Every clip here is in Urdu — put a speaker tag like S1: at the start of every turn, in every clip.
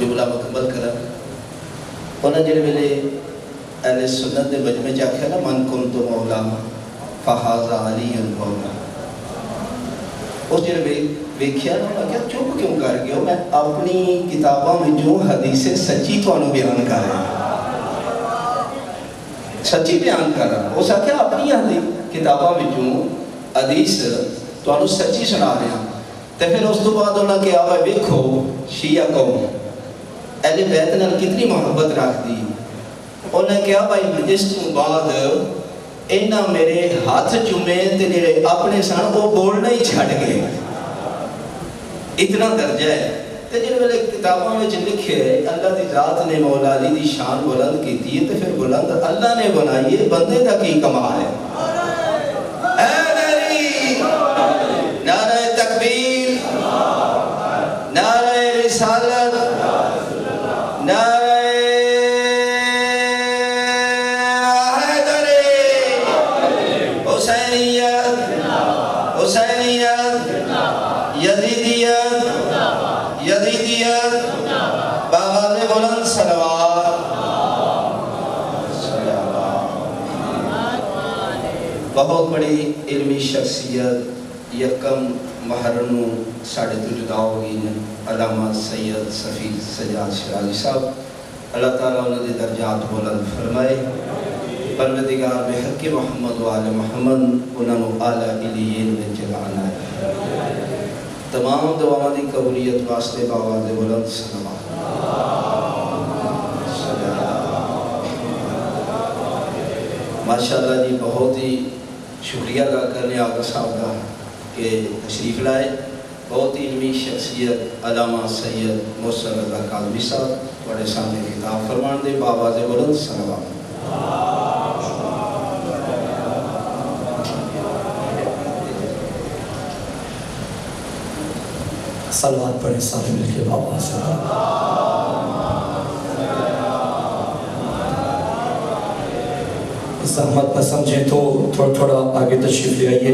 S1: جملہ مکمل کرا انہیں جڑے ویلے اہل سنت دے مجمع چ آکھیا نا من کنت مولا فہذا علی المولا، اس جڑے ویکھیا نا انہاں کہا چپ کیوں کر گئے ہو، میں اپنی کتاباں وچوں حدیث سچی تانوں بیان کر رہا سچی بیان کر رہا، اس آکھیا اپنی کتاباں وچوں حدیث تانوں سچی سنا رہا۔ تے پھر اس تو بعد انہاں کہا ہے ویکھو شیعہ قوم اہل بیت نال کتنی محبت رکھتی، انہوں نے کہا بھائی اس تو بعد انہاں میرے ہاتھ چومے تے میرے اپنے سن وہ بولنا ہی چھڑ گئے، اتنا درجہ ہے۔ تے جن ویلے کتابوں میں لکھے اللہ دی ذات نے مولا علی دی شان بلند کیتی ہے، تے پھر بلند اللہ نے بنائی ہے، بندے دا کی کمال ہے۔ نعرہ تکبیر، نعرہ رسالت، نعرہ یزیدیت باغاز بلند صلوات۔ بہت بڑی علمی شخصیت یکم محرم ساڑھے تو جدا ہوگی علامہ سید سفید سجاد شرازی صاحب، اللہ تعالیٰ انہوں نے درجات بلند فرمائے، پروردگار بحق محمد و آل محمد انہوں نے اعلیٰ علیین میں جگانا ہے۔ تمام دعاؤں دی قبولیت واسطے باواز بلند صلوات۔ ماشاءاللہ جی بہت ہی شکریہ ادا کرنے آقا صاحب کا کہ تشریف لائے، بہت ہی علمی شخصیت علامہ سید محسن رضا کاظمی صاحب بڑے سامنے خطاب فرمان دے، باواز بلند صلوات۔
S2: صلوات پڑھیں سارے مل کے بابا سے۔ زحمت نہ سمجھیں تو تھوڑا تھوڑا آگے تشریف لے آئیے،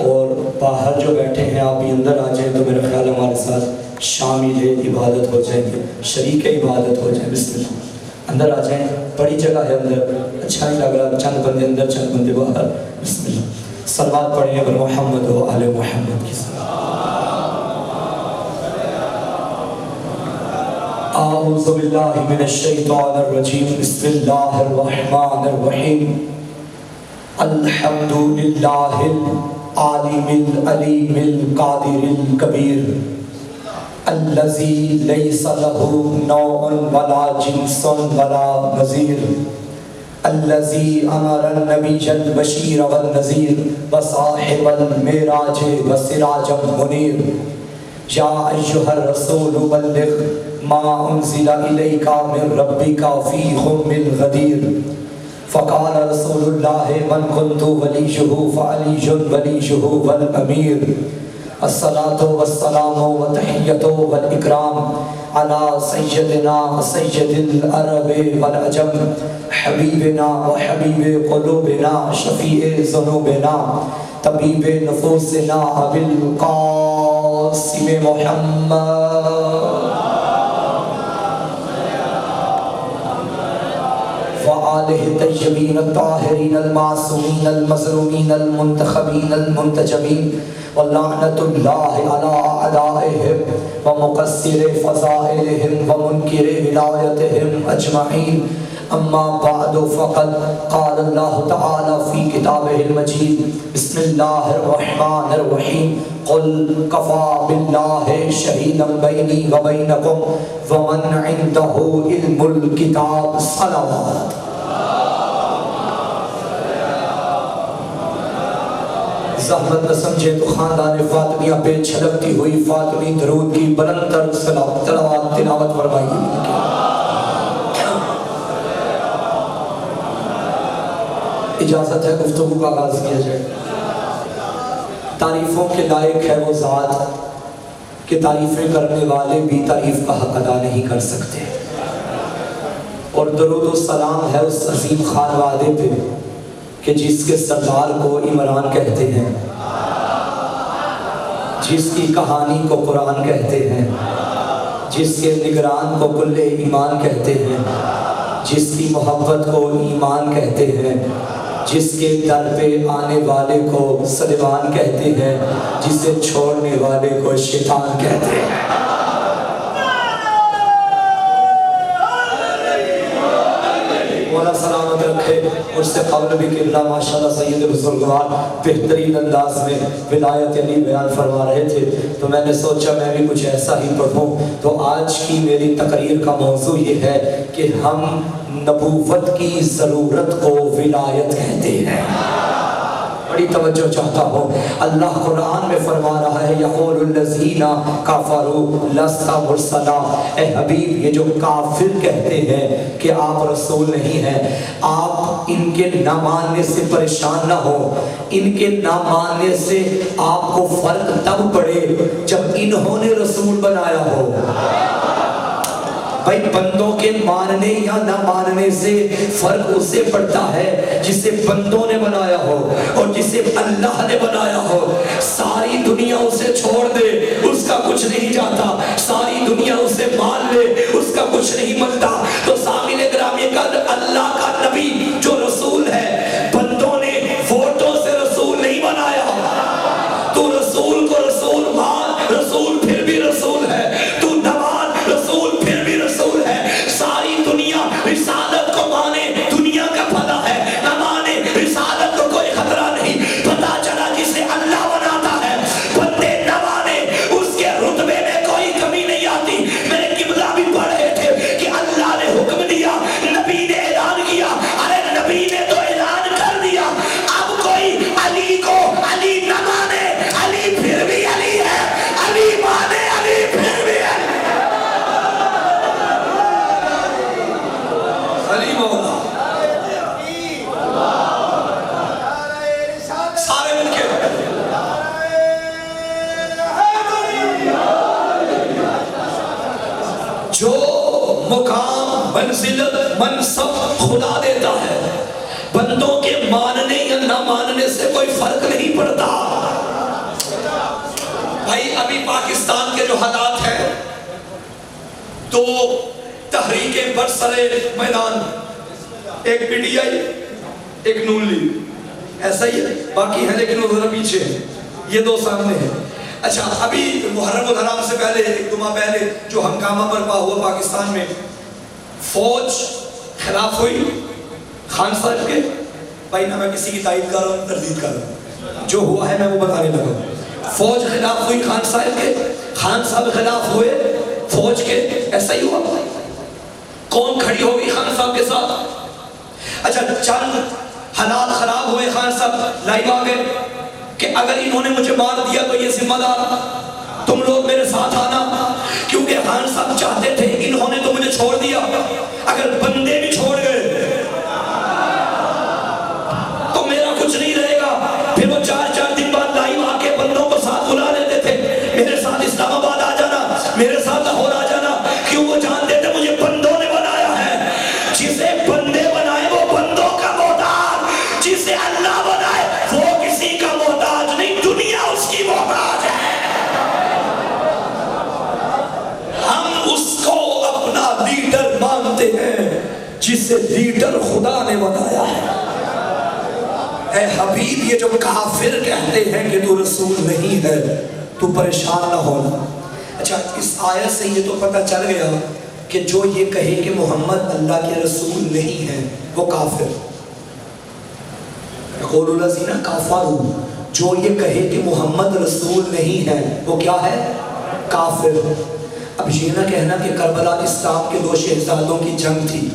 S2: اور باہر جو بیٹھے ہیں آپ بھی اندر آ جائیں تو میرا خیال ہمارے ساتھ شامل عبادت ہو جائیں گے، شریک عبادت ہو جائیں۔ بسم اللہ، اندر آ جائیں، بڑی جگہ ہے اندر، اچھا نہیں لگ رہا، چند بندے اندر چند بندے باہر۔ بسم اللہ، صلوات پڑھیں اگر محمد و آل محمد کی صلوات۔ اعوذ باللہ من الشیطان الرجیم، بسم اللہ الرحمن الرحیم۔ الحمد للہ العالم العلیم القادر الکبیر، الذی لیس لہ نوع ولا جنس ولا نظیر، الذی امر النبی البشیر والنذیر وصاحب المعراج وسراج منیر، یا ایھا الرسول بلغ ما انزل الیک من ربک فی ام الغدیر، فقال رسول اللہ من کنت ولیہ فعلی ولیہ والامیر، الصلاة والسلام والتحیۃ والاکرام علی سیدنا سید العرب والعجم، حبیبنا وحبیب قلوبنا شفیع ذنوبنا طبیب نفوسنا ابی القاسم محمد وآلہ طیبین الطاہرین المعصومین المظلومین المنتخبین المنتجبین، واللعنۃ اللہ علی اعدائہم ومقصر فضائلہم ومنکر ولایتہم اجمعین۔ اما بعد فقد قال اللہ تعالی فی کتابہ المجید، بسم اللہ الرحمن الرحیم، قل کفا باللہ شہیدا بینی وبینکم ومن عندہ علم الکتاب۔ صلوات۔ زحمت نہ سمجھے تو خاندان فاطمیہ پہ چھلکتی ہوئی فاطمی درود کی بلند تر تلاوت فرمائیے۔ اجازت ہے گفتگو کا آغاز کیا جائے۔ تعریفوں کے لائق ہے وہ ذات کہ تعریفیں کرنے والے بھی تعریف کا حق ادا نہیں کر سکتے، اور درود و سلام ہے اس عظیم خانوادے پہ کہ جس کے سردار کو عمران کہتے ہیں، جس کی کہانی کو قرآن کہتے ہیں، جس کے نگران کو کل ایمان کہتے ہیں، جس کی محبت کو ایمان کہتے ہیں، جس کے در پہ آنے والے کو سلیمان کہتے ہیں، جسے چھوڑنے والے کو شیطان کہتے ہیں۔ مولا سلامت رکھے۔ مجھ سے قبل بھی قبلہ ماشاءاللہ سید بزرگوار بہترین انداز میں ولایت علی بیان فرما رہے تھے، تو میں نے سوچا میں بھی کچھ ایسا ہی پڑھوں۔ تو آج کی میری تقریر کا موضوع یہ ہے کہ ہم نبوت کی ضرورت کو ولایت کہتے ہیں۔ بڑی توجہ چاہتا ہوں، اللہ قرآن میں فرما رہا ہے یقول الذین کفروا لست مرسلا، اے حبیب یہ جو کافر کہتے ہیں کہ آپ رسول نہیں ہیں، آپ ان کے نہ ماننے سے پریشان نہ ہو، ان کے نہ ماننے سے آپ کو فرق تب پڑے جب انہوں نے رسول بنایا ہو۔ بھائی بندوں کے ماننے یا نہ ماننے سے فرق اسے پڑتا ہے جسے بندوں نے بنایا ہو اور جسے اللہ نے بنایا ہو۔ ساری دنیا اسے چھوڑ دے اس کا کچھ نہیں جاتا، ساری دنیا اسے مان لے اس کا کچھ نہیں ملتا۔ تو سامعین گرامی کا اللہ کا نبی جو رسول ہے، بندوں نے ووٹوں سے رسول نہیں بنایا۔ تو رسول کو رسول مان، رسول پھر بھی رسول ہے، تو نہ مان رسول پھر بھی رسول ہے۔ ساری دنیا رسالت کو مانے دنیا کا بھلا ہے، نہ مانے رسالت کو کوئی خطرہ نہیں۔ پتہ چلا جسے اللہ بناتا ہے بندے نہ مانے اس کے رتبے میں کوئی کمی نہیں آتی۔ میرے قبلہ بھی پڑھ رہے تھے کہ اللہ نے حکم دیا، نبی نے اعلان کیا، ارے نبی نے تو اعلان کر دیا، اب کوئی علی کو علی نہ مانے، علی پھر بھی علی ہے، علی مانے علی پھر بھی علی۔ علی مولا سارے مل کے جو مقام منزلت منصب خدا دیتا ہے، بندوں کے ماننے یا نہ ماننے سے کوئی فرق نہیں پڑتا۔ بھائی ابھی پاکستان کے جو حالات ہیں، تو تحریک برسر میدان، ایک پی ٹی آئی ایک نون لیگ، ایسا ہی ہے، باقی ہیں لیکن وہ ذرا پیچھے ہیں، یہ دو سامنے ہیں۔ اچھا ابھی محرم الحرام سے پہلے ایک دو ماہ پہلے جو ہنگامہ برپا ہوا پاکستان میں، فوج خلاف ہوئی خان صاحب کے، بھائی نہ میں کسی کی تائید کر رہا ہوں تردید کر رہا ہوں، جو ہوا ہے میں وہ بتانے لگا۔ فوج خلاف ہوئی خان صاحب کے، خان صاحب خلاف ہوئے فوج کے، ایسا ہی ہوا۔ کون کھڑی ہوگی خان صاحب کے ساتھ؟ اچھا چند حالات خراب ہوئے، خان صاحب لائیو آ گئے کہ اگر انہوں نے مجھے مار دیا تو یہ ذمہ دار تم لوگ میرے ساتھ آنا، کیونکہ خان صاحب چاہتے تھے انہوں نے تو مجھے چھوڑ دیا، اگر بندے بھی چھوڑ گئے تو میرا کچھ نہیں رہے گا۔ پھر وہ 4 دن بعد لائیو آ کے بندوں کو ساتھ بلا لیتے تھے، میرے ساتھ اسلام آباد آ جانا، میرے ساتھ لاہور آ جانا، کیوں وہ جانتے تھے مجھے بندوں نے بنایا ہے۔ جسے بندے بنائے وہ بندوں کا محتاج، جسے اللہ بنائے وہ کسی کا محتاج نہیں، دنیا اس کی محتاج ہے۔ ہم اس کو اپنا لیڈر مانتے ہیں جسے لیڈر خدا نے بنایا ہے۔ اے حبیب یہ جو کافر کہتے ہیں کہ تو رسول نہیں ہے، تو پریشان نہ ہونا۔ اچھا اس آیت سے یہ تو پتہ چل گیا کہ جو یہ کہے کہ محمد اللہ کے رسول نہیں ہے وہ کافر۔ یقول الذین کفروا، جو یہ کہے کہ محمد رسول نہیں ہے وہ کیا ہے؟ کافر۔ اب یہ نہ کہنا کہ کربلا اسلام کے 2 شہزادوں کی جنگ تھی۔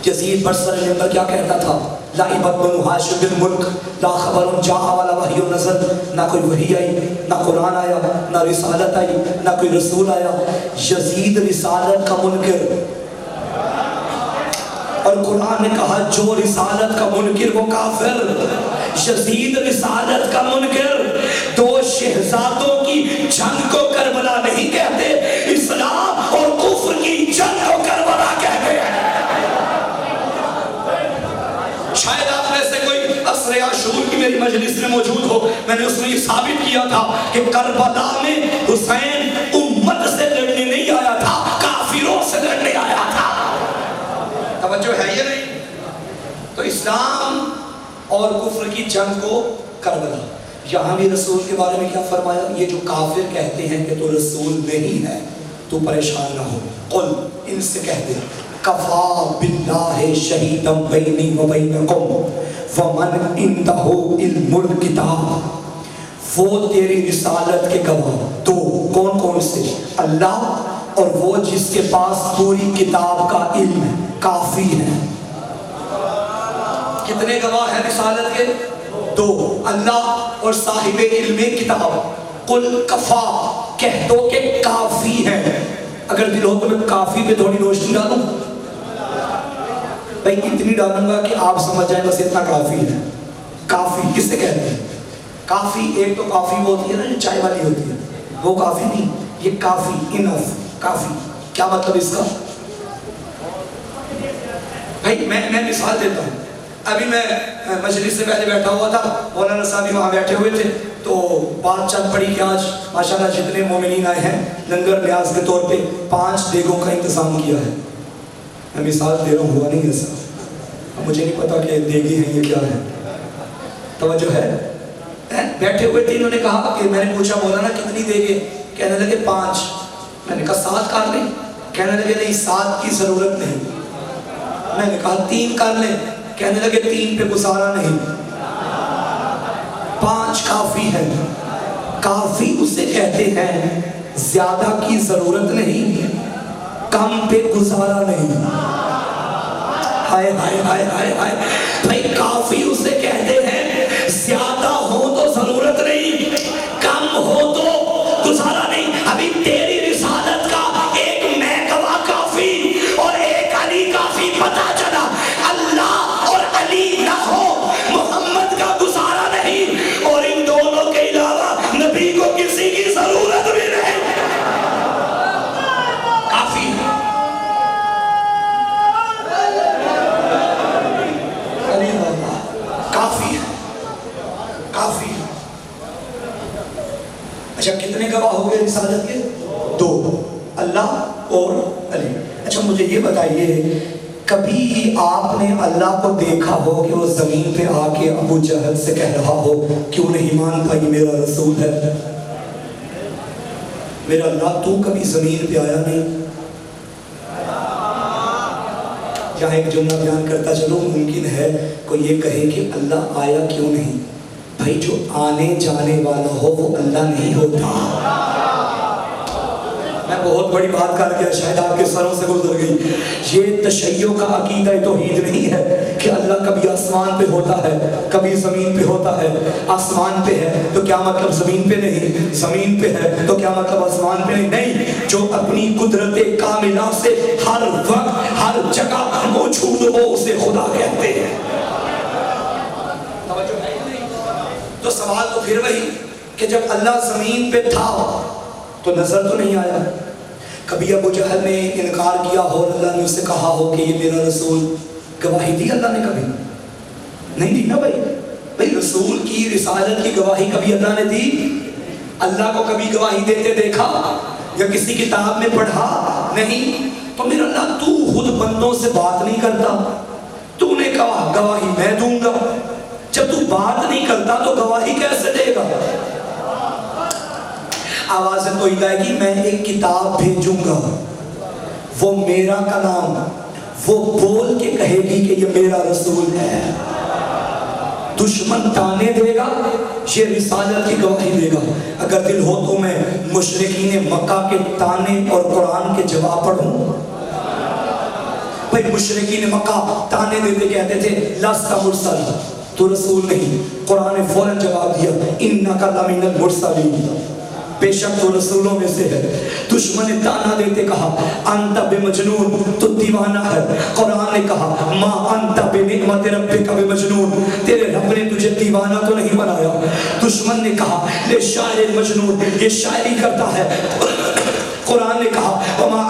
S2: یزید برسر نمبر کیا کہتا تھا؟ لعبت بنو ہاشم بالملک لا خبر جاء ولا وحی نزل، نہ کوئی وحی آئی، نہ قرآن آیا، نہ رسالت آئی، نہ کوئی رسول آیا۔ یزید رسالت کا منکر، اور قرآن نے کہا جو رسالت کا منکر وہ کافر۔ یزید رسالت کا منکر، 2 شہزادوں کی جنگ کو کربلا نہیں کہتے، اسلام اور کفر کی جنگ کو کربلا کہتے ہیں۔ شاید آپ میں سے کوئی عصر عاشور کی میری مجلس میں موجود ہو، میں نے اس میں یہ ثابت کیا تھا کہ کربلا میں حسین امت سے لڑنے اور کفر کی جنگ کو کربلا. یہاں بھی رسول کے بارے میں کیا فرمایا؟ یہ جو کافر کہتے ہیں کہ تو رسول نہیں ہے تو پریشان نہ ہو. قل ان سے کہہ دے کفا باللہ شہیدا بینی و بینکم ومن عندہ علم الکتاب. وہ تیری رسالت کے گواہ دو. کون کون سے؟ اللہ اور وہ جس کے پاس پوری کتاب کا علم ہے. کافی ہے. کتنے گواہ ہیں رسالت کے؟ دو. اللہ اور صاحب علم کتاب. قل کفا کہہ دو کہ کافی ہے. اگر دل ہو تو میں کافی پہ تھوڑی روشنی ڈالوں بھائی، اتنی ڈالوں گا کہ آپ سمجھ جائیں بس اتنا کافی ہے. کافی کس سے کہتے ہیں؟ کافی ایک تو کافی وہ ہوتی ہے نا جو چائے والی ہوتی ہے، وہ کافی نہیں. یہ کافی، انف، کافی. کیا مطلب اس کا؟ بھائی میں مثال دیتا ہوں. ابھی میں مجلس سے پہلے بیٹھا ہوا تھا، مولانا صاحب وہاں بیٹھے ہوئے تھے، تو بات چل پڑی کہ آج ماشاءاللہ جتنے مومنین آئے ہیں لنگر نیاز کے طور پہ 5 دیگوں کا انتظام کیا ہے. میں مثال دے رہا ہوں، ہوا نہیں ایسا. مجھے نہیں پتا کہ دیگی ہیں یہ کیا ہے. توجہ ہے؟ بیٹھے ہوئے تھے، انہوں نے کہا کہ میں نے پوچھا مولانا کتنی دیگے؟ کہنے لگے 5. میں نے کہا 7 کر لیں. کہنے لگے نہیں 7 کی ضرورت نہیں. میں نے کہا 3 کر لیں. کہنے لگے 3 پہ گزارا نہیں، 5 کافی ہے. کافی اسے کہتے ہیں زیادہ کی ضرورت نہیں، کم پہ گزارا نہیں. ہائے ہائے ہائے ہائے ہائے. بھائی کافی اسے کہتے ہیں زیادہ ہو تو ضرورت نہیں، کم ہو تو گزارا نہیں. ابھی تیری رسالت کا ایک میں گواہ کافی اور ایک علی کافی. پتا چلا اللہ اور علی نہ ہو محمد کا گزارا نہیں، اور ان دونوں کے علاوہ نبی کو کسی کی ضرورت بھی نہیں. کافی علی اللہ کافی ہے. کافی. اچھا کتنے گواہ ہو گئے رسالت کے؟ 2. اللہ اور علی. اچھا مجھے یہ بتائیے کبھی آپ نے اللہ کو دیکھا ہو کہ وہ زمین پہ آ کے ابو جہل سے کہہ رہا ہو کیوں نہیں مانتا یہ میرا رسول ہے؟ میرا اللہ تو کبھی زمین پہ آیا نہیں. یہاں ایک جملہ بیان کرتا چلو، ممکن ہے کوئی یہ کہے کہ اللہ آیا کیوں نہیں. بھائی جو آنے جانے والا ہو وہ اللہ نہیں ہوتا. میں بہت بڑی بات کر گیا، شاید آپ کے سروں سے گزر گئی. یہ تشیع کا عقیدہ توحید نہیں ہے کہ اللہ کبھی آسمان پہ ہوتا ہے کبھی زمین پہ ہوتا ہے. آسمان پہ ہے تو کیا مطلب زمین پہ نہیں؟ زمین پہ ہے تو کیا مطلب آسمان پہ نہیں؟ نہیں، جو اپنی قدرت کاملہ سے ہر وقت ہر جگہ موجود ہو اسے خدا کہتے ہیں. تو سوال تو پھر وہی کہ جب اللہ زمین پہ تھا تو نظر تو نہیں آیا. کبھی ابو جہل نے انکار کیا ہو، اللہ نے اسے کہا ہو کہ یہ میرا رسول، گواہی دی اللہ نے؟ کبھی نہیں دی نا. بھائی رسول کی رسالت کی گواہی کبھی اللہ نے دی؟ اللہ کو کبھی گواہی دیتے دیکھا یا کسی کتاب میں پڑھا؟ نہیں. تو میرا اللہ تو خود بندوں سے بات نہیں کرتا، تو نے کہا گواہی میں دوں گا. جب تو بات نہیں کرتا تو گواہی کیسے دے گا؟ آوازیں تو ہدایت کی میں ایک کتاب بھیجوں گا، وہ میرا کلام، وہ بول کے کہے گی کہ یہ میرا رسول ہے. دشمن تانے دے گا، یہ رسالت کی گواہی دے گا. اگر دل ہو تو میں مشرکین مکہ کے تانے اور قرآن کے جواب پڑھوں. بھائی مشرکین مکہ تانے دیتے کہتے تھے لست مرسل، تو رسول نہیں. قرآن نے فوراً جواب دیا انکا لمن المرسلین، بے شک تو رسولوں میں سے ہے. دشمن نے تانا دیتے کہا انت بمجنون، تو دیوانہ ہے. قرآن نے کہا ما انت بنعمت ربک بمجنون، تیرے رب نے تجھے دیوانہ تو نہیں بنایا. دشمن نے کہا لے شاعر مجنون، یہ شاعری کرتا ہے. قرآن نے کہا وما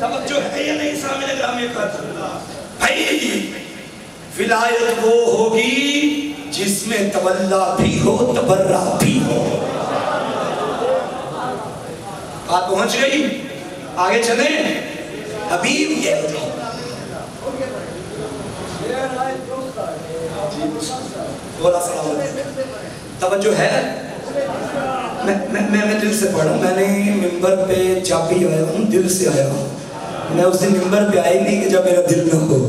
S2: توجہ ہے یا نہیں سامنے گرامی قدر؟ بھائی ولایت وہ ہوگی جس میں تولا بھی ہو تبرہ بھی ہو. بات پہنچ گئی؟ آگے چلیں. حبیب یہ بولا سلام علیکم. توجہ ہے؟ میں دل سے پڑھا. میں نے ممبر پہ جب بھی آیا ہوں دل سے آیا ہوں. میں اس دن ممبر پہ آئی نہیں کہ جب میرا دل نہ ہو.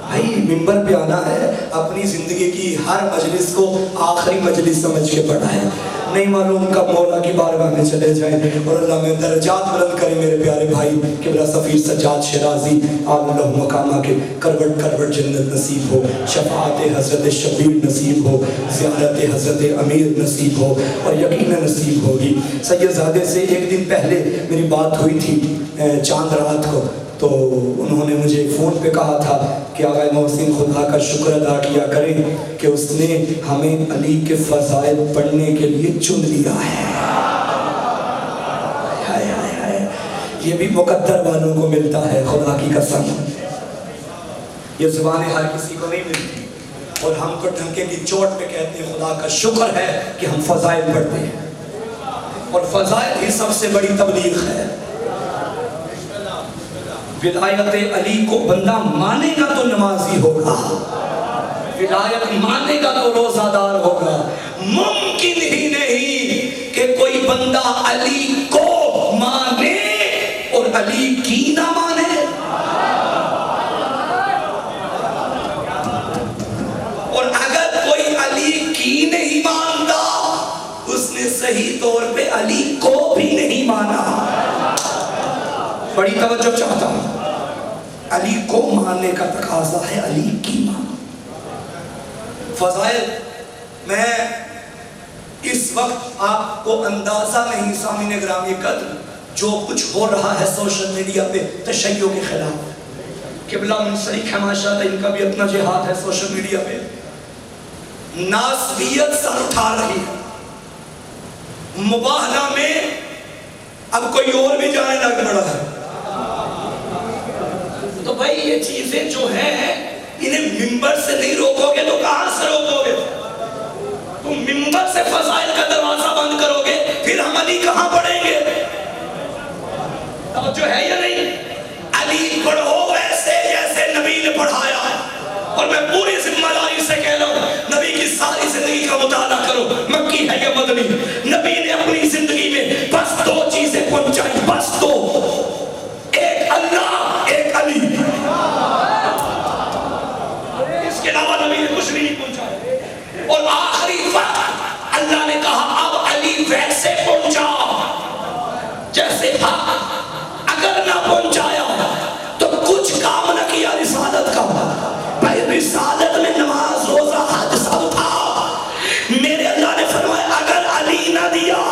S2: بھائی ممبر پہ آنا ہے اپنی زندگی کی ہر مجلس کو آخری مجلس سمجھ کے پڑھا ہے. نہیں معلوم کب مولا کی بارگاہ میں چلے جائیں اور اللہ میں درجات بلند کرے. میرے پیارے بھائی قبلہ سفیر سجاد شیرازی عالم مقامہ کے کروٹ کروٹ جنت نصیب ہو, شفاعت حضرت شبیر نصیب ہو, زیارت حضرت امیر نصیب ہو اور یقین نصیب ہوگی. سید زادے سے ایک دن پہلے میری بات ہوئی تھی چاند رات کو, تو انہوں نے مجھے فون پہ کہا تھا کہ آقا محسن خدا کا شکر ادا کیا کریں کہ اس نے ہمیں علی کے فضائل پڑھنے کے لیے چن لیا ہے. یہ بھی مقدر والوں کو ملتا ہے, خدا کی قسم. یہ زبانیں ہر کسی کو نہیں ملتی اور ہم کو ڈھنکے کی چوٹ پہ کہتے ہیں خدا کا شکر ہے کہ ہم فضائل پڑھتے ہیں, اور فضائل ہی سب سے بڑی تبلیغ ہے. ولایت علی کو بندہ مانے گا تو نمازی ہوگا, ولایت مانے گا تو روزہ دار ہوگا. ممکن ہی نہیں کہ کوئی بندہ علی کو مانے اور علی کی نہ مانے. اور اگر کوئی علی کی نہیں مانتا اس نے صحیح طور پہ علی کو بھی نہیں مانا. بڑی توجہ چاہتا ہوں. علی کو ماننے کا تقاضا ہے, علی کی مانو. فضائل میں اس وقت آپ کو اندازہ نہیں سامعین گرامی قدر جو کچھ ہو رہا ہے سوشل میڈیا پہ تشیع کے خلاف. قبلہ منسلک ہے ماشاءاللہ, ان کا بھی اپنا جہاد ہے سوشل میڈیا پہ. ناسبیت سر اٹھا رہی ہے. مباہلہ میں اب کوئی اور بھی جانے لگ پڑا ہے. تو بھائی یہ چیزیں جو ہیں انہیں ممبر سے نہیں روکو گے تو کہاں سے روکو گے؟ تم ممبر سے فضائل کا دروازہ بند کرو گے پھر ہم علی کہاں پڑھیں گے؟ توجہ ہے یا نہیں؟ علی پڑھو ویسے جیسے نبی نے پڑھایا ہے. اور میں پوری ذمہ داری سے کہہ رہا ہوں نبی کی ساری زندگی کا مطالعہ کرو, مکی ہے یا مدنی. نبی نے اپنی زندگی میں بس دو چیزیں پہنچائی, بس دو, ایک اللہ ایک علی. اس کے علاوہ نبی نے کچھ بھی نہیں پہنچایا. اور آخری وقت اللہ نے کہا اب علی ویسے پہنچا جیسے حق. اگر نہ پہنچایا تو کچھ کام نہ کیا رسالت کا. بھائی رسالت میں نماز روزہ حج سب تھا. میرے اللہ نے فرمایا اگر علی نہ دیا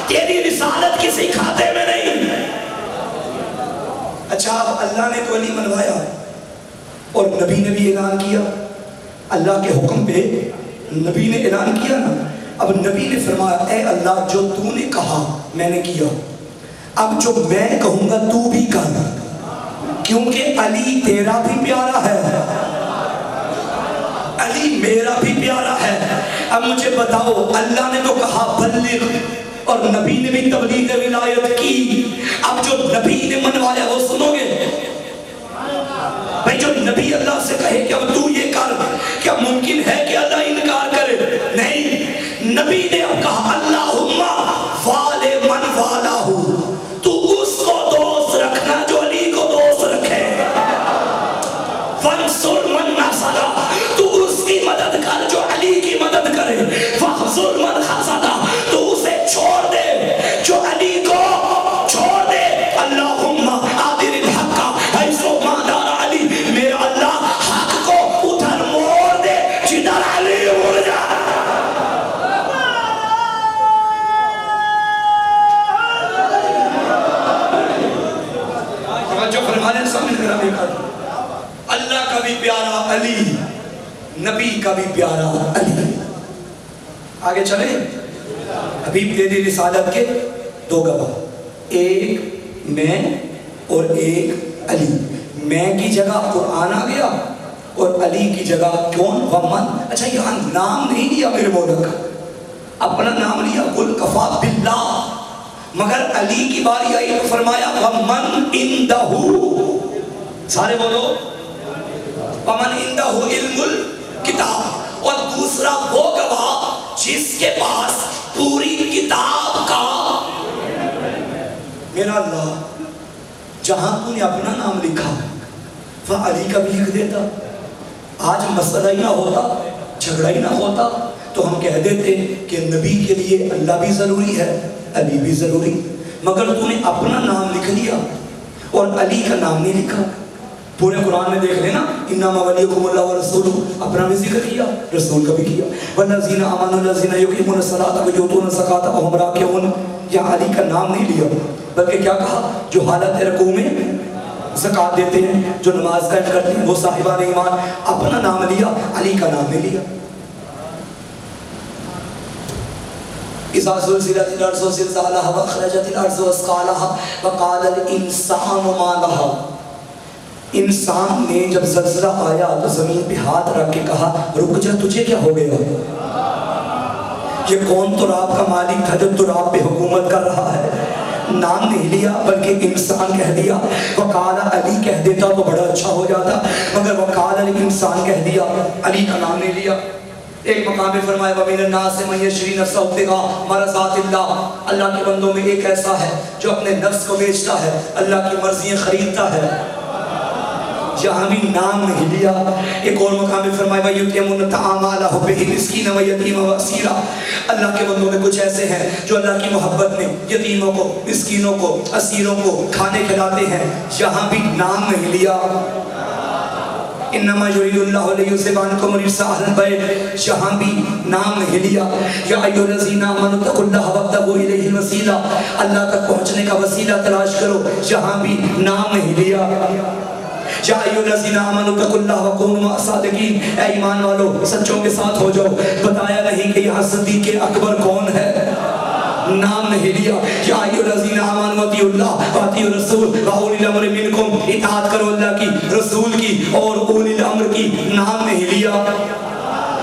S2: تیری رسالت کسی کھاتے میں نہیں. اچھا اللہ نے تو علی منوایا اور نبی نے بھی اعلان کیا. اللہ کے حکم پہ نبی نے اعلان کیا نا. اب نبی نے فرمایا اے اللہ جو تو نے کہا میں نے کیا, اب جو میں کہوں گا تو بھی کہنا, کیونکہ علی تیرا بھی پیارا ہے, علی میرا بھی پیارا ہے. اب مجھے بتاؤ اللہ نے تو کہا بلغ اور نبی نے بھی تبلیغ ولایت کی. اب جو نبی نے منوایا وہ سنو گے؟ بھائی جو نبی اللہ سے کہے کہ اب تو یہ کر, کیا ممکن ہے کہ اللہ انکار کرے؟ نہیں. نبی نے اب کہا اللہم والے من والاہ, تو اس کو دوست رکھنا جو علی کو دوست رکھے. وانصر من نصرہ, تو اس کی مدد کر جو علی کی مدد کرے. واحذر من حسدہ, تو اسے چھوڑ دے جو علی کو چھوڑ دے. اللہم آدر الحق حیث ما دار علی, میرا اللہ حق کو ادھر موڑ دے جدھر علی مڑ جائے. جو فرمانے سامنے گرامی کا اللہ کا بھی پیارا علی, نبی کا بھی پیارا علی. آگے چلیں. حبیب تیری رسالت کے دو گواہ, ایک میں اور ایک علی. میں کی جگہ قرآن آ گیا اور علی کی جگہ کون؟ ومن. اچھا یہاں نام نہیں لیا میرے مولا کا، اپنا نام لیا قل کفا باللہ، مگر علی کی باری آئی تو فرمایا ومن عندہ. سارے بولو ومن عندہ علم الکتاب. اور دوسرا وہ گواہ جس کے پاس پوری کتاب کا. میرا اللہ جہاں تو نے اپنا نام لکھا وہاں علی کا بھی لکھ دیتا. آج مسئلہ ہی نہ ہوتا، جھگڑا ہی نہ ہوتا، تو ہم کہہ دیتے کہ نبی کے لیے اللہ بھی ضروری ہے، علی بھی ضروری. مگر تو نے اپنا نام لکھ لیا اور علی کا نام نہیں لکھا. پورے قرآن میں دیکھ لینا انما ولیکم اللہ ورسولہ، اپنا بھی ذکر کیا، رسول کا بھی کیا. والذین آمنوا الذین یقیمون الصلاۃ ویؤتون الزکاۃ وہم راکعون. یہاں علی کا نام نہیں لیا بلکہ کیا کہا؟ جو حالت رکوع میں زکوٰۃ دیتے ہیں، جو نماز قائم کرتے ہیں، وہ صاحبان ایمان. اپنا نام لیا، علی کا نام نہیں لیا. اذا زلزلت الارض زلزالها واخرجت الارض اثقالها وقال الانسان ما لها. انسان نے جب زلزلہ آیا تو زمین پہ ہاتھ رکھ کے کہا رک جا، تجھے کیا ہو گیا؟ یہ کون تراب کا مالک تھا جو تراب پہ حکومت کر رہا ہے؟ نام نہیں لیا بلکہ انسان کہہ دیا. وقال علی کہہ دیتا تو بڑا اچھا ہو جاتا، مگر وقال علی انسان کہہ دیا، علی کا نام نہیں لیا. ایک مقام میں فرمایا وَمِنَ النَّاسِ مَن يَشْرِي نَفْسَهُ ابْتِغَاءَ مَرْضَاتِ اللَّهِ. اللہ کے بندوں میں ایک ایسا ہے جو اپنے نفس کو بیچتا ہے، اللہ کی مرضیاں خریدتا ہے. جہاں بھی نام نہیں لیا. ایک اور مقام میں فرمایا وَيُطْعِمُونَ الطَّعَامَ عَلَىٰ حُبِّهِ مِسْكِينًا وَيَتِيمًا وَأَسِيرًا. اللہ کے بندوں میں کچھ ایسے ہیں جو اللہ کی محبت میں یتیموں کو، مسکینوں کو، اسیروں کو کھانے کھلاتے ہیں. جہاں بھی نام نہیں لیا. انما یرید اللہ لیذھب عنکم الرجس اہل البیت. جہاں بھی نام نہیں لیا. یا ایھا الذین آمنوا اتقوا اللہ وابتغوا الیہ الوسیلہ. اللہ تک پہنچنے کا وسیلہ تلاش کرو. جہاں بھی نام نہیں لیا. یا ایھا الذین آمنوا اتقوا اللہ وکونوا مع الصادقین. اے ایمان والو سچوں کے ساتھ ہو جاؤ. بتایا نہیں کہ یہاں صدیق اکبر کون ہے؟ نام نہیں لیا. یا ایھا الذین آمنوا اطیعوا اللہ واطیعوا الرسول واولی الامر منکم. اطاعت کرو اللہ کی، رسول کی اور اولی الامر کی. نام نہیں لیا.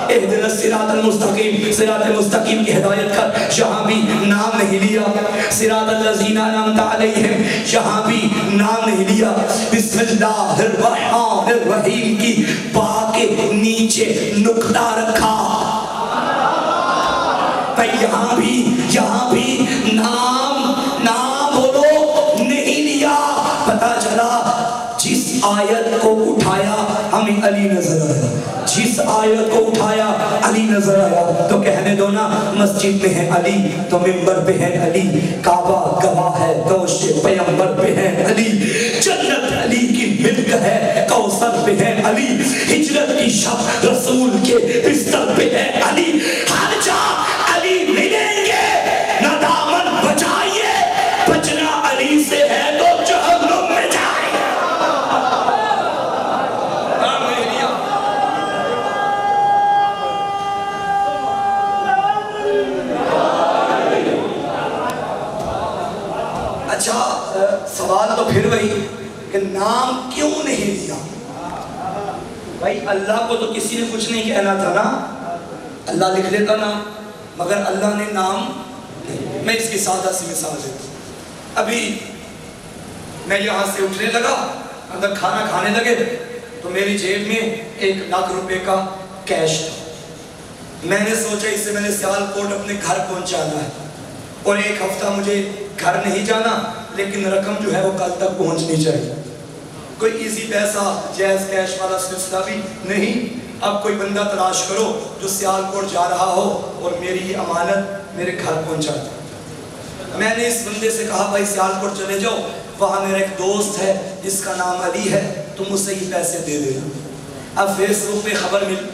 S2: اہدنا الصراط المستقیم، صراط مستقیم کی ہدایت کر. جہاں بھی نام نہیں لیا. صراط الذین انعمت علیہم. جہاں بھی نام نہیں لیا. بسم اللہ الرحمن الرحیم کی با کے نیچے نقطہ رکھا. یہاں بھی نام بولو نہیں لیا. پتا چلا جس آیت کو اٹھایا ہمیں علی نظر آیا، جس آیت کو اٹھایا علی نظر آیا. تو کہنے دو نا مسجد میں ہے علی تو منبر پہ ہے علی، کعبہ گواہ ہے دوش پیغمبر پہ ہے علی، جنت علی کی ملک ہے کوثر پہ ہے علی، ہجرت کی شب رسول کے بستر پہ ہے علی. ہر جا علی ملیں گے. نہ دامن بچائیے، بچنا علی سے ہے تو جہنم میں جائے. اچھا سوال تو پھر وہی کہ نام کیوں نہیں لیا؟ بھائی اللہ کو تو کسی نے کچھ نہیں کہنا تھا نا، اللہ لکھ لیتا نا، مگر اللہ نے نام. میں اس کی سادہ سی مثال دیتا ہوں. ابھی میں یہاں سے اٹھنے لگا، اندر کھانا کھانے لگے تو میری جیب میں 1 لاکھ روپے کا کیش تھا. میں نے سوچا اس سے میں نے سیالکوٹ اپنے گھر پہنچانا ہے اور 1 ہفتہ مجھے گھر نہیں جانا، لیکن رقم جو ہے وہ کل تک پہنچنی چاہیے. کوئی ایزی پیسہ جیز کیش والا سلسلہ بھی نہیں. اب کوئی بندہ تلاش کرو جو سیالکوٹ جا رہا ہو اور میری امانت میرے گھر پہنچا دے. میں نے اس بندے سے کہا بھائی سیالکوٹ چلے جاؤ، وہاں میرا ایک دوست ہے جس کا نام علی ہے، تم اسے ہی پیسے دے دینا. اب فیس بک پہ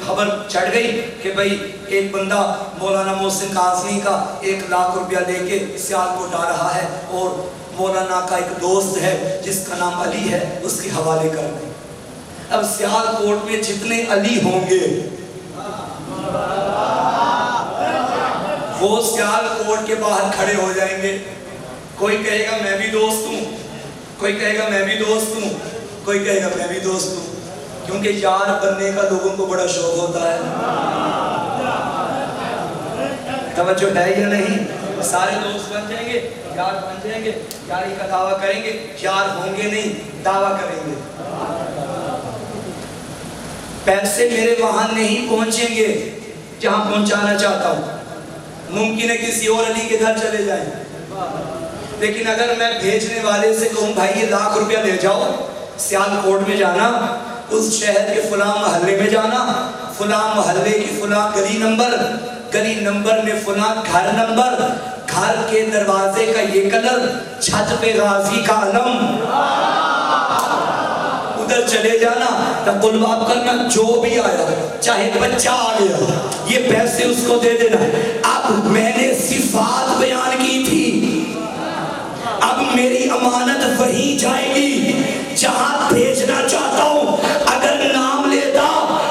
S2: خبر چڑھ گئی کہ بھائی ایک بندہ مولانا محسن کاظمی کا 1 لاکھ روپیہ لے کے سیالکوٹ آ رہا ہے اور مولانا کا ایک دوست ہے جس کا نام علی ہے، اس کے حوالے کر دیں. اب سیالکوٹ میں جتنے علی ہوں گے وہ سیالکوٹ کے باہر کھڑے ہو جائیں گے. کوئی کہے گا میں بھی دوست ہوں، کوئی کہے گا میں بھی دوست ہوں، کوئی کہے گا میں بھی دوست ہوں، کیونکہ یار بننے کا لوگوں کو بڑا شوق ہوتا ہے۔ توجہ ہے یا نہیں؟ سارے دوست بن جائیں گے، یار بن جائیں گے، یاری کا دعویٰ کریں گے، یار ہوں گے نہیں، دعویٰ کریں گے۔ پیسے میرے وہاں نہیں پہنچیں گے جہاں پہنچانا چاہتا ہوں، ممکن ہے کسی اور علی کے گھر چلے جائیں، لیکن اگر میں بھیجنے والے سے کہوں بھائی یہ ₹1,00,000 لے جاؤ، سیالکوٹ میں جانا، اس شہر کے فلاں محلے میں جانا، فلاں محلے کی فلاں گلی نمبر میں فلاں گھر نمبر، گھر کے دروازے کا یہ کلر، چھت پہ غازی کا علم، ادھر چلے جانا، تقل باب کرنا، جو بھی آیا چاہے بچہ آ گیا یہ پیسے اس کو دے دینا۔ اب میں نے صفات بیان کی تھی، اب میری امانت وہیں جائے گی جہاں بھیجنا چاہتا ہوں، اگر نام لیتا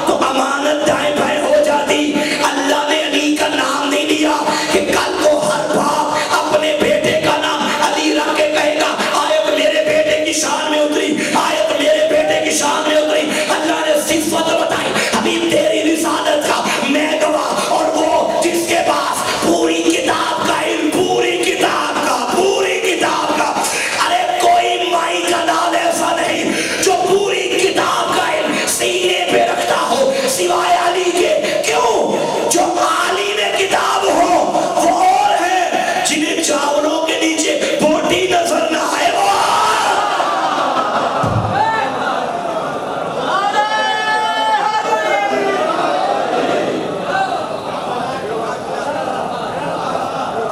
S2: تو امانت دائیں بائیں ہو جاتی۔ اللہ نے علی کا نام نہیں لیا کہ کل کو ہر باپ اپنے بیٹے کا نام علی رکھ کے کہے گا آیت میرے بیٹے کی شان میں اتری، آیت میرے بیٹے کی شان میں اتری۔ اللہ نے صفت بتائی، حبیب تیری رسالت کا میں گواہ، اور وہ جس کے پاس پوری کتاب کا علم، پوری کتاب کا ارے کوئی مائی کا نام ایسا نہیں جو پوری کتاب کا علم سینے پہ رکھتا ہو سوائے علی کے۔ کیوں؟ جو عالم کتاب ہو وہ اور ہے، جنہیں چاولوں کے نیچے بوٹی نظر نہ آئے وہ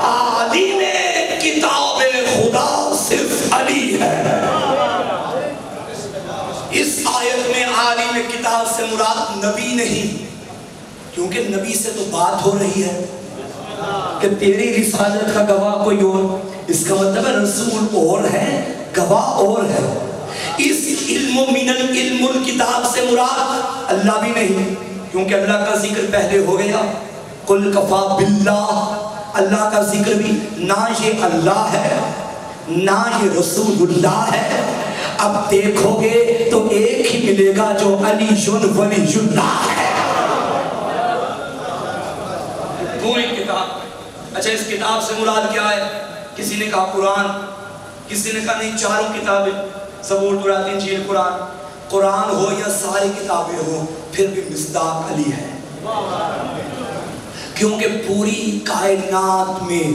S2: عالم کتاب خدا صرف علی ہے۔ اس آیت میں عالم کتاب سے مراد نبی نہیں، کیونکہ نبی سے تو بات ہو رہی ہے کہ تیری رسالت کا گواہ کوئی اور، اس کا مطلب ہے رسول اور ہے، گواہ اور ہے۔ اس علم من العلم الکتاب سے مراد اللہ بھی نہیں، کیونکہ اللہ کا ذکر پہلے ہو گیا، قل کفا باللہ، اللہ کا ذکر بھی نہ یہ اللہ ہے نہ یہ رسول اللہ ہے۔ اب دیکھو گے تو ایک ہی ملے گا جو علی ولی اللہ ہے۔ پوری کتاب، اچھا اس کتاب سے مراد کیا ہے؟ کسی نے کہا قرآن، کسی نے کہا نہیں چاروں کتابیں، زبور، تورات، انجیل، قرآن۔ قرآن ہو یا ساری کتابیں ہو پھر بھی مصداق علی ہے، کیونکہ پوری کائنات میں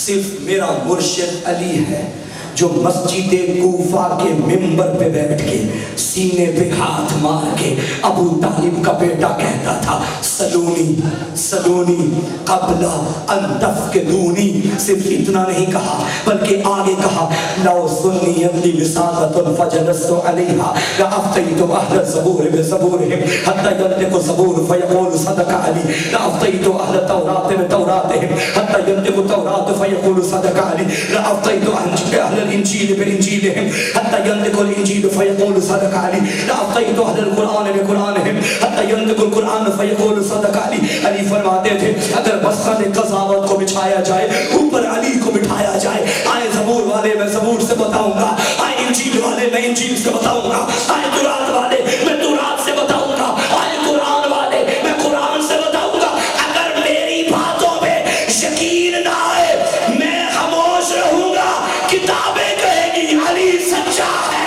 S2: صرف میرا مرشد علی ہے جو مسجد کوفہ کے ممبر پہ بیٹھ کے سینے پہ ہاتھ مار کے ابو طالب کا بیٹا کہتا تھا سلونی سلونی قبل ان تفقدونی۔ صرف اتنا نہیں کہا بلکہ آگے کہا لو سنی ابنی وسادت فجلست علیہا لأفتیت اہل الزبور بزبورہم حتی ینطق زبور فیقول صدق علی لأفتیت اہل تورات بتوراتہم حتی ینطق تورات فیقول صدق علی لأفتیت اہل الانجیل بانجیلہم حتی ینطق الانجیل فیقول صدق علی لأفتیت اہل القرآن بقرآنہم حتی ینطق القرآن فیقول صدق علی۔ علی فرماتے تھے اگر مسند قضاوت کو بچھایا جائے اوپر علی کو بٹھایا جائے، آئے زبور والے میں زبور سے بتاؤں گا، آئے انجیل والے میں انجیل سے بتاؤں گا، آئے تورات والے میں تورات سے بتاؤں گا، آئے قرآن والے میں قرآن سے بتاؤں گا۔ اگر میری باتوں پہ یقین نہ آئے میں خاموش رہوں گا، کتابیں کہے گی علی سچا ہے۔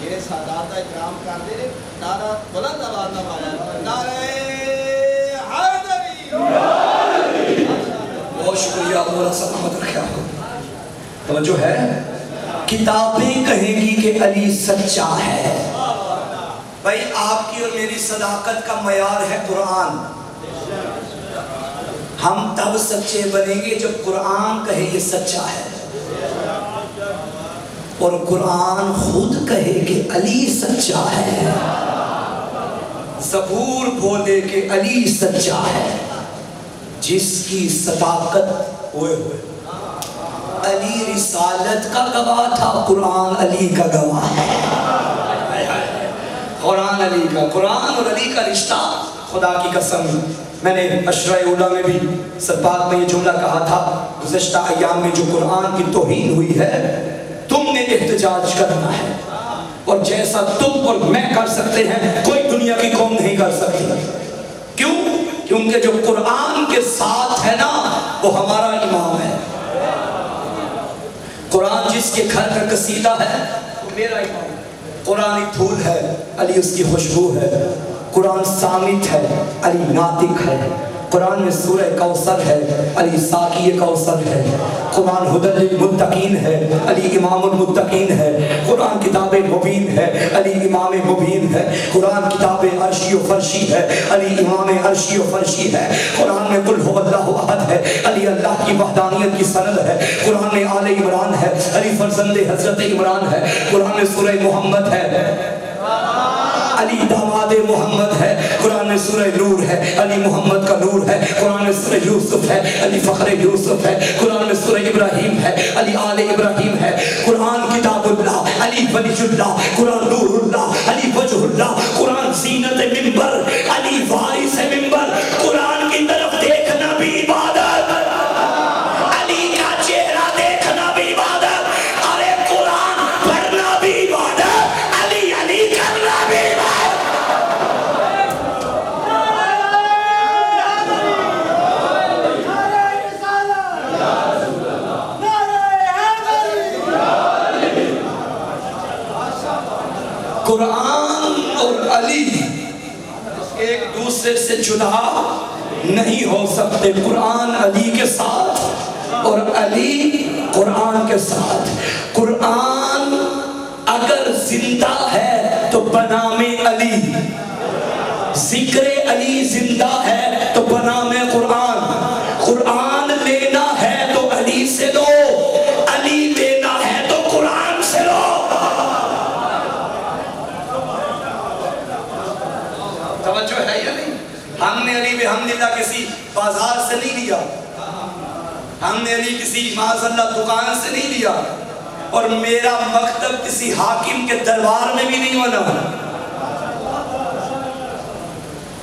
S1: یہ سادات اکرام کر دے نعرہ بلند آواز میں نعرہ حیدری۔
S2: بہت شکریہ، مولا سلامت رکھا۔ توجہ ہے، کتابیں کہیں گی کہ علی سچا ہے۔ بھائی آپ کی اور میری صداقت کا معیار ہے قرآن۔ ہم تب سچے بنیں گے جب قرآن کہے یہ سچا ہے، اور قرآن خود کہے کہ علی سچا ہے، زبور بولے کہ علی سچا ہے۔ جس کی صداقت ہوئے علی رسالت کا گواہ تھا، قرآن علی کا گواہ ہے۔ قرآن علی کا، قرآن اور علی کا رشتہ خدا کی قسم، میں نے عشرہ اولا میں بھی سرپاک میں یہ جملہ کہا تھا، گزشتہ ایام میں جو قرآن کی توہین ہوئی ہے تم نے احتجاج کرنا ہے، اور جیسا تم اور میں کر سکتے ہیں کوئی دنیا کی قوم نہیں کر سکتی۔ کیوں؟ کیونکہ جو قرآن کے ساتھ ہے نا وہ ہمارا امام ہے۔ قرآن جس کے گھر کا قصیدہ ہے وہ میرا امام ہے۔ قرآن پھول ہے، علی اس کی خوشبو ہے۔ قرآن صامت ہے، علی ناطق ہے۔ قرآن میں سورہ کوثر ہے، علی ساقی کوثر ہے۔ قرآن ہدی للمتقین ہے، علی امام المتقین ہے۔ قرآن کتاب مبین ہے، علی امام مبین ہے۔ قرآن کتاب عرشی و فرشی ہے، علی امام عرشی و فرشی ہے۔ قرآن میں قل هو اللہ احد ہے، علی اللہ کی وحدانیت کی سند ہے۔ قرآن میں آل عمران ہے، علی فرزند حضرت عمران ہے۔ قرآن میں سورہ محمد ہے، علی داماد محمد ہے۔ قرآن میں سورہ نور ہے، علی محمد کا نور ہے۔ قرآن میں سورہ یوسف ہے، علی فخر یوسف ہے۔ قرآن میں سورہ ابراہیم ہے، علی آل ابراہیم ہے۔ قرآن کتاب اللہ، علی ولی اللہ۔ قرآن نور اللہ، علی وجہ اللہ۔ قرآن زینت منبر، علی وارث منبر۔ قرآن کی طرف دیکھنا بھی عبادت، علی کا چہرہ دیکھنا بھی عبادت۔ ارے قرآن پڑھنا بھی عبادت، علی علی کرنا بھی عبادت۔ قرآن اور علی ایک دوسرے سے جدا نہیں ہو سکتے۔ قرآن علی کے ساتھ اور علی قرآن کے ساتھ۔ قرآن اگر زندہ ہے تو بنام علی، ذکر علی زندہ ہے تو بنام قرآن۔ قرآن لینا ہے تو علی سے لو، علی لینا ہے تو قرآن سے لو۔ توجہ ہے یا نہیں؟ ہم نے علی بحمدللہ کسی بازار سے نہیں لیا، ہم نے علی کسی معاذ اللہ دکان سے نہیں لیا، اور میرا مکتب کسی حاکم کے دربار میں بھی نہیں بنا۔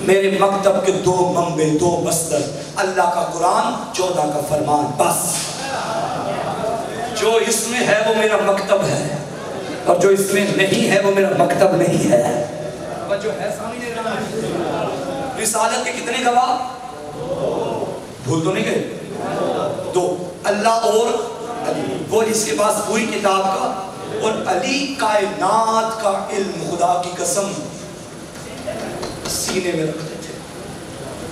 S2: میرے مکتب کے دو منبع، دو مصدر، اللہ کا قرآن، 14 کا فرمان، بس۔ جو اس میں ہے وہ میرا مکتب ہے، اور جو اس میں نہیں ہے وہ میرا مکتب نہیں ہے۔ جو ہے سامنے رسالت کے کتنے گواہ؟ بھول تو نہیں گئے؟ دو، اللہ اور علی۔ وہ جس کے پاس پوری کتاب کا، اور علی کائنات کا علم، خدا کی قسم سینے میں رکھتے تھے۔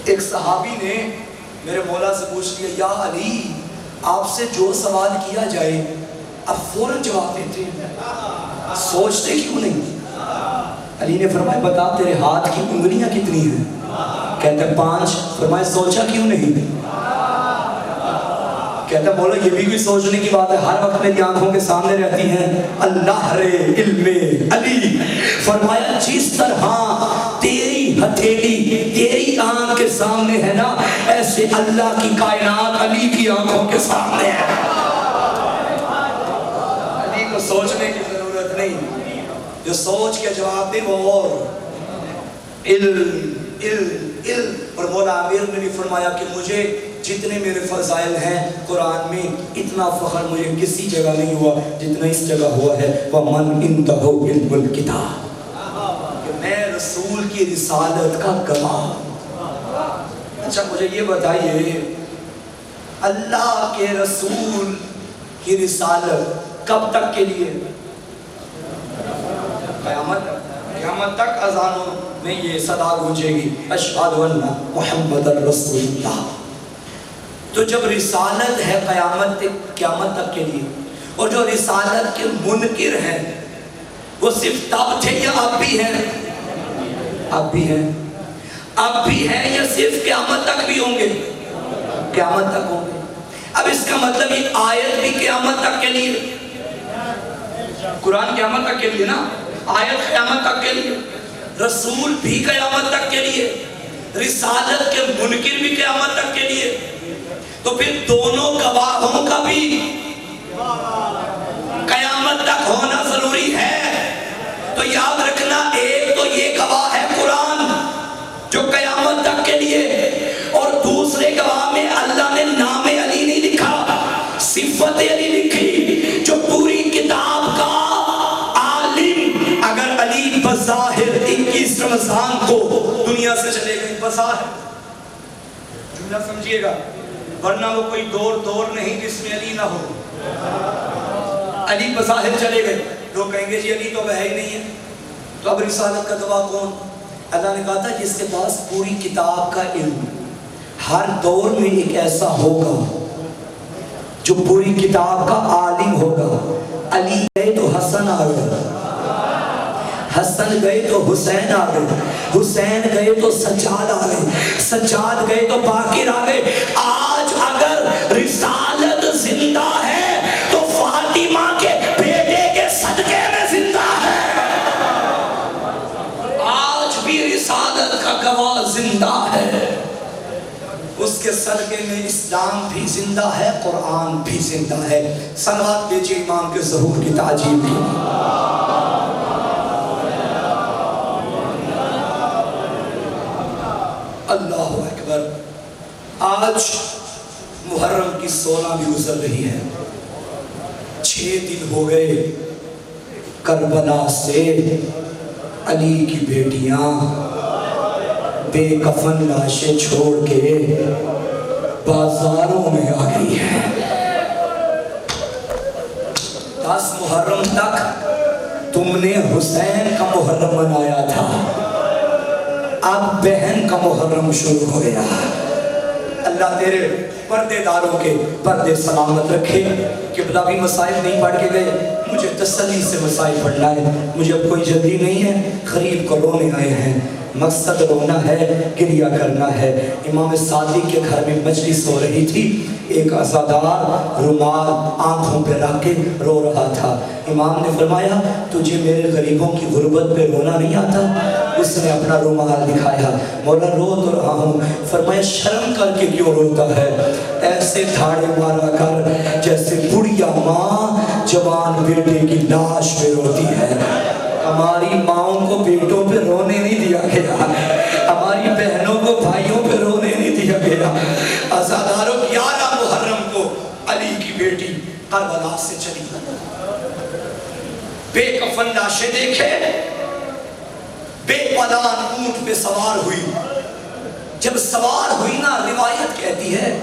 S2: ایک صحابی نے میرے مولا سے پوچھ لیا، یا علی آپ سے جو سوال کیا جائے آپ فوراً جواب دیتے ہیں، سوچتے کیوں نہیں؟ علی نے فرمایا بتا تیرے ہاتھ کی انگلیاں کتنی ہیں؟ کہتے ہیں 5۔ فرمایا سوچا کیوں نہیں؟ کہتا مولا یہ بھی کوئی سوچنے کی بات ہے، ہر وقت میری آنکھوں کے سامنے رہتی ہیں اللہ رے علم علی۔ فرمایا جس طرح تیری ہتھیلی تیری آنکھ کے سامنے ہے نا، ایسے اللہ کی کائنات علی کی آنکھوں کے سامنے ہے۔ علی کو سوچنے کی ضرورت نہیں، جو سوچ کے جواب دے وہ اور علم علم علم۔ اور مولا امیر نے بھی فرمایا کہ مجھے جتنے میرے فضائل ہیں قرآن میں، اتنا فخر مجھے کسی جگہ نہیں ہوا جتنا اس جگہ ہوا ہے، وَمَنْ عِنْدَهُ عِلْمُ الْكِتَابِ، کہ میں رسول کی رسالت کا گواہ۔ اچھا مجھے یہ بتائیے، اللہ کے رسول کی رسالت کب تک کے لیے؟ قیامت تک اذانوں میں یہ صدا گونجے گی، اشہد ان محمد رسول اللہ۔ تو جب رسالت ہے قیامت تک کے لیے، اور جو رسالت کے منکر ہیں وہ صرف تب تھے یا اب بھی ہیں؟ اب بھی ہیں، اب بھی ہیں، یا صرف قیامت تک بھی ہوں گے؟ قیامت تک ہوں گے۔ اب اس کا مطلب یہ آیت بھی قیامت تک کے لیے، قرآن قیامت تک کے لیے نا، آیت قیامت تک کے لیے، رسول بھی قیامت تک کے لیے، رسالت کے منکر بھی قیامت تک کے لیے۔ تو پھر دونوں گواہوں کا بھی قیامت تک ہونا ضروری ہے۔ تو یاد رکھنا، ایک تو یہ گواہ ہے قرآن جو قیامت تک کے لیے، اور دوسرے گواہ میں اللہ نے نام علی نہیں لکھا، صفت علی لکھی، جو پوری کتاب کا عالم۔ اگر علی بظاہر 21 رمضان کو دنیا سے چلے گئے، بظاہر جملہ سمجھیے گا، ورنہ وہ کوئی دور نہیں جس میں علی نہ ہو۔ علی بظاہر چلے گئے، لوگ کہیں گے جی علی تو ہے ہی نہیں ہے، تو اب رسالت کا گواہ کون؟ اللہ نے کہا تھا جس کے پاس پوری کتاب کا علم، ہر دور میں ایک ایسا ہوگا جو پوری کتاب کا عالم ہوگا۔ علی گئے تو حسن آ گئے، حسن گئے تو حسین آ گئے، حسین گئے تو سجاد آ گئے، سجاد گئے تو باقر آ گئے۔ آج اگر رسالت زندہ ہے تو فاطمہ کے بیٹے کے صدقے میں زندہ ہے۔ آج بھی رسالت کا گواہ زندہ ہے، اس کے صدقے میں اسلام بھی زندہ ہے، قرآن بھی زندہ ہے۔ صلوات بھیجیے امام کے ظہور کی تعجیل کی۔ اللہ اکبر۔ آج محرم کی 16 بھی گزر رہی ہے، 6 دن ہو گئے کربلا سے علی کی بیٹیاں بے کفن لاشیں چھوڑ کے بازاروں میں آ گئی ہیں۔ 10 محرم تک تم نے حسین کا محرم منایا تھا، اب بہن کا محرم شروع ہو گیا۔ اللہ تیرے پردے داروں کے پردے سلامت رکھے۔ قبلہ بھی مسائل نہیں پڑھ کے گئے، مجھے تسلی سے مسائل پڑھنا ہے، مجھے اب کوئی جلدی نہیں ہے، قریب کو رونے آئے ہیں، مقصد رونا ہے، گریہ کرنا ہے۔ امام صادق کے گھر میں مجلس ہو رہی تھی، ایک عزادار رومال آنکھوں پہ رکھ کے رو رہا تھا۔ امام نے فرمایا تجھے میرے غریبوں کی غربت پہ رونا نہیں آتا؟ اس نے اپنا رومال دکھایا، مولا رو تو رہا ہوں۔ فرمایا شرم کر کے کیوں روتا ہے؟ ایسے دھاڑے مارا کر جیسے بڑھیا ماں جوان بیٹے کی لاش پہ روتی ہے۔ ہماری ماؤں کو بیٹوں پہ رونے نہیں دیا گیا، ہماری بہنوں کو بھائیوں پہ رونے نہیں دیا گیا۔ عزاداروں 11 محرم کو علی کی بیٹی کربلا سے چلی، بے کفن لاشیں دیکھے، بے پالان اونٹ پہ سوار ہوئی۔ جب سوار ہوئی نا، روایت کہتی ہے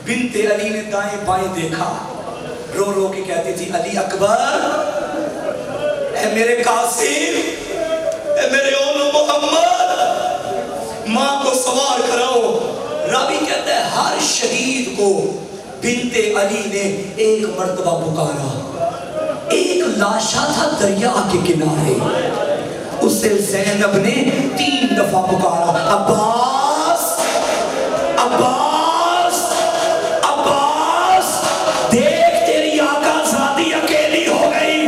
S2: بنت علی نے دائیں بائیں دیکھا، رو رو کے کہتی تھی علی اکبر، اے میرے قاسم، اے میرے اولو محمد، ماں کو سوار کراؤ۔ راوی کہتا ہے ہر شہید کو بنت علی نے ایک مرتبہ پکارا۔ ایک لاشا تھا دریا کے کنارے، اسے زینب نے 3 دفعہ پکارا، عباس عباس عباس، دیکھ تیری آقا زادی اکیلی ہو گئی۔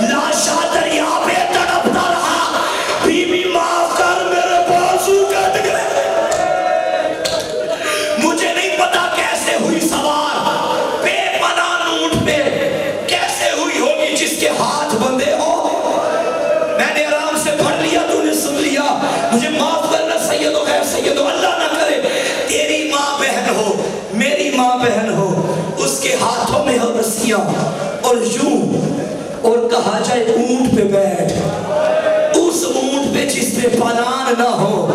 S2: لاشا دریا پہ تڑپتا رہا، بی بی معاف کر میرے بازو کٹ گئے۔ مجھے نہیں پتا کیسے ہوئی سوار، بے پناہ اونٹ پہ کیسے ہوئی ہوگی جس کے ہاتھ بندھے ہو۔ میں نے آرام سے پڑھ لیا، تو نے سن لیا، مجھے معاف کرنا سید و غیر سید و اللہ نہ کرے۔ تیری ماں بہن ہو، میری ماں بہن ہو، اس کے ہاتھوں میں ہو رسیاں اور یوں، اور کہا جائے اونٹ پہ بیٹھ، اس اونٹ پہ جس پہ پالان نہ ہو۔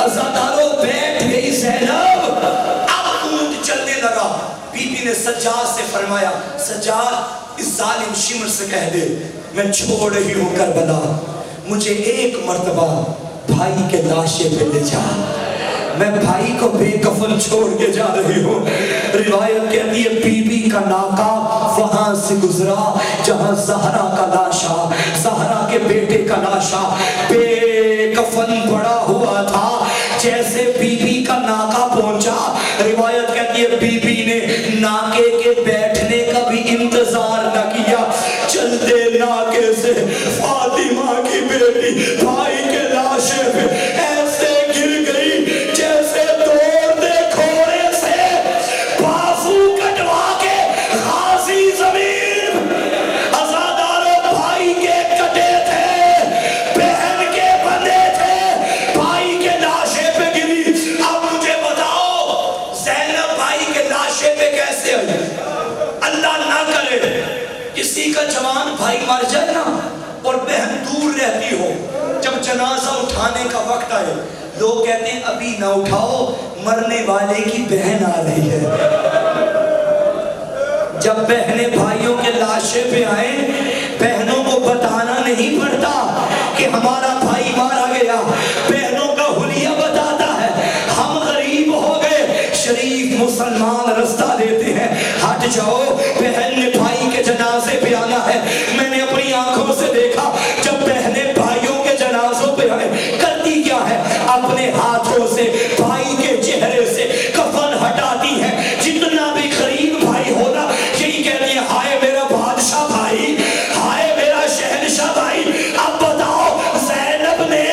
S2: عزاداروں بیٹھ گئی زینب، اب اونٹ چلنے لگا۔ بی بی نے سجاد سے فرمایا سجاد اس ظالم شمر سے کہہ دے میں چھوڑ رہی ہوں کربلا، مجھے ایک مرتبہ بھائی کے لاشے پہ لے جا، میں بھائی کو بے کفن چھوڑ کے جا رہی ہوں۔ روایت کہتی ہے بی بی کا ناکا وہاں سے گزرا جہاں زہرا کا لاشا، زہرا کے بیٹے کا لاشا بے کفن پڑا ہوا تھا۔ جیسے بی بی کا ناکا پہنچا، روایت کہتی ہے بی بی نے ناکے کے بیٹھنے کا بھی انتظار نہ کیا، چلتے ناکے سے فاطمہ کی بیٹی بھائی کے لاشے پہ ایسے گر گئی جیسے دوڑتے گھوڑے سے بازو کٹوا کے غازی زمین کسی کا جوان بھائی مر جائے نا اور بہن دور رہتی ہو، جب جنازہ اٹھانے کا وقت آئے لوگ کہتے ہیں ابھی نہ اٹھاؤ، مرنے والے کی بہن آ رہی ہے۔ جب بہنیں بھائیوں کے لاشیں پہ آئیں، بہنوں کو بتانا نہیں پڑتا کہ ہمارا بھائی مارا گیا، بہنوں کا حلیہ بتاتا ہے ہم غریب ہو گئے، شریف مسلمان رستہ دیتے ہیں، ہٹ جاؤ، بہن نے بھائی کے جنازے پہ آنا ہے۔ میں نے اپنی آنکھوں سے دیکھا جب بہنیں بھائیوں کے جنازوں پہ آئے کرتی کیا ہے، اپنے ہاتھوں سے بھائی کے چہرے سے کفن ہٹاتی ہے۔ جتنا بھی قریب بھائی ہونا یہی کہتی ہے ہائے میرا بادشاہ بھائی، ہائے میرا شہنشاہ بھائی۔ اب بتاؤ زینب نے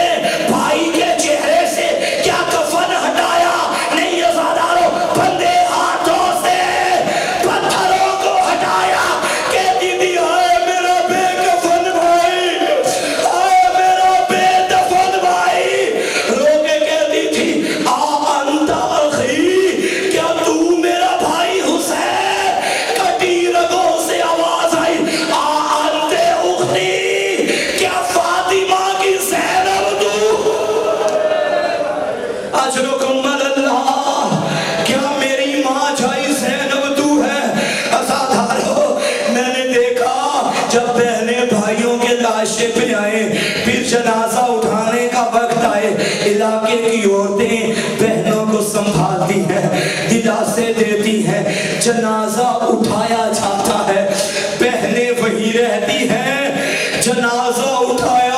S2: بھائی کے چہرے سے کیا کفن ہٹایا؟ نہیں ازادارو، بندے ہاتھوں سے پتھروں کو ہٹایا۔ کہتی تھی ہائے میرا بے کفن بھائی، ہائے میرا بے دفن بھائی، رو کے کہتی تھی آ انت اخی، کیا تو میرا بھائی حسین؟ کٹی رگوں سے آواز آئی آ انت اختی، کیا فاطمہ کی زینب تو؟ اجرکم اللہ، کیا میری ماں جائی زینب تو ہے؟ ازادارو، میں نے دیکھا جب بہنیں بھائیوں کے لاشیں پہ آئے، پھر جنازہ اٹھانے کا وقت آئے، علاقے کی عورتیں بہنوں کو سنبھالتی ہیں، دلاسے دیتی ہیں، جنازہ اٹھایا جاتا ہے، بہنیں وہی رہتی ہیں، جنازہ اٹھایا